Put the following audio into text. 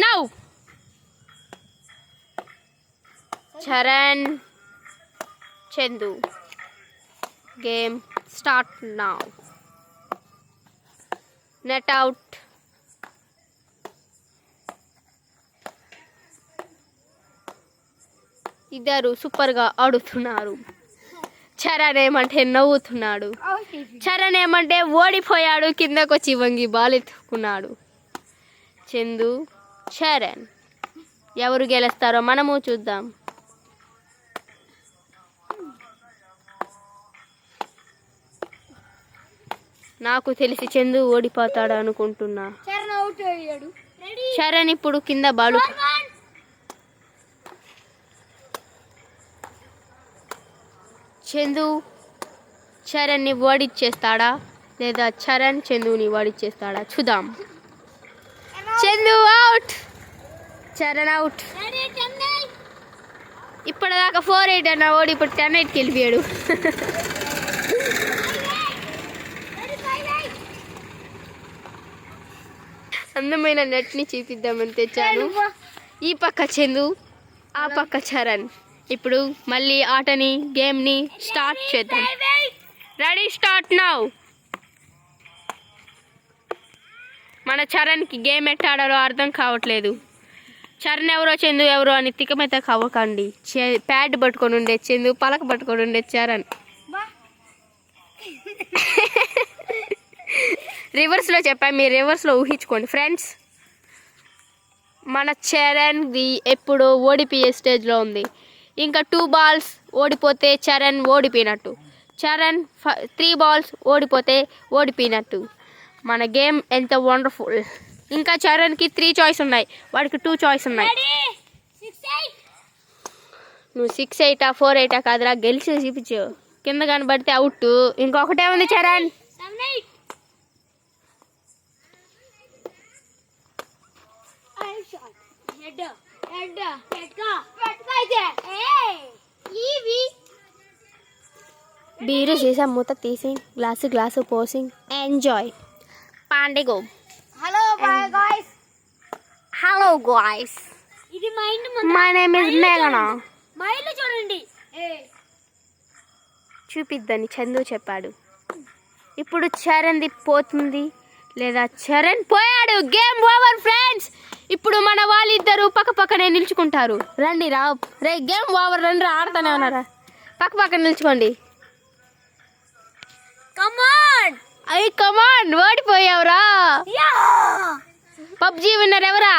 Now. Charan, Chandu. Game start now. Net out. ఇద్దరు సూపర్గా ఆడుతున్నారు. చరణ్ ఏమంటే నవ్వుతున్నాడు. చరణ్ ఏమంటే ఓడిపోయాడు, కిందకొచ్చి వంగి బాల్ ఎత్తుకున్నాడు. చందు, చరణ్ ఎవరు గెలుస్తారో మనము చూద్దాం. నాకు తెలిసి చందు ఓడిపోతాడు అనుకుంటున్నా. చరణ్ ఇప్పుడు కింద బాలు. చందు చరణ్ని ఓడిచ్చేస్తాడా లేదా చరణ్ చందుని ఓడిచ్చేస్తాడా చూద్దాం. Chandu out, Charan out. ఇప్పటిదాకా 4-8 అన్న ఓడి ఇప్పుడు 10-8కి వెళ్ళిపోయాడు. అందమైన నెట్ని చూపిద్దామని తెచ్చాను. ఈ పక్క చందు, ఆ పక్క చరణ్. ఇప్పుడు మళ్ళీ ఆటని గేమ్ని స్టార్ట్ చేద్దాం. Ready start now. మన చరణ్కి గేమ్ ఎట్టాడాలో అర్థం కావట్లేదు. చరణ్ ఎవరో చందు ఎవరో అని తికమెత కావకండి. ప్యాడ్ పట్టుకొని ఉండే చందు, పలక పట్టుకొని ఉండే చరణ్. రివర్స్లో చెప్పా, మీరు రివర్స్లో ఊహించుకోండి ఫ్రెండ్స్. మన చరణ్ది ఎప్పుడు ఓడిపోయే స్టేజ్లో ఉంది. ఇంకా 2 బాల్స్ ఓడిపోతే చరణ్ ఓడిపోయినట్టు. చరణ్ 3 బాల్స్ ఓడిపోతే ఓడిపోయినట్టు. మన గేమ్ ఎంత వండర్ఫుల్. ఇంకా చరణ్కి 3 చాయిస్ ఉన్నాయి, వాడికి 2 చాయిస్ ఉన్నాయి. నువ్వు 6-8 4-8 కాదురా, గెలిచి చూపించు. కింద కనబడితే అవుట్. ఇంకొకటే ఉంది చరణ్. బీరు సీసా మూత తీసి గ్లాసు పోసి ఎంజాయ్. పాండిగో. Hello guys. Hello guys. ఇది మా ఇంటి మై నేమ్ ఇస్ మేఘనా. మా ఇల్లు చూడండి. చూపిద్దని చందు చెప్పాడు. ఇప్పుడు చరణ్ది పోతుంది లేదా చరణ్ పోయాడు. Game over friends. ఇప్పుడు మన వాళ్ళిద్దరు పక్క పక్కనే నిల్చుకుంటారు. రండి రా రే, గేమ్ ఓవర్. రండి రా, ఆడుతూనే ఉన్నారా, పక్క పక్కన నిల్చుకోండి. కమాన్ కమాన్. ఓడిపోయావురా. పబ్జీ విన్నర్ ఎవరా?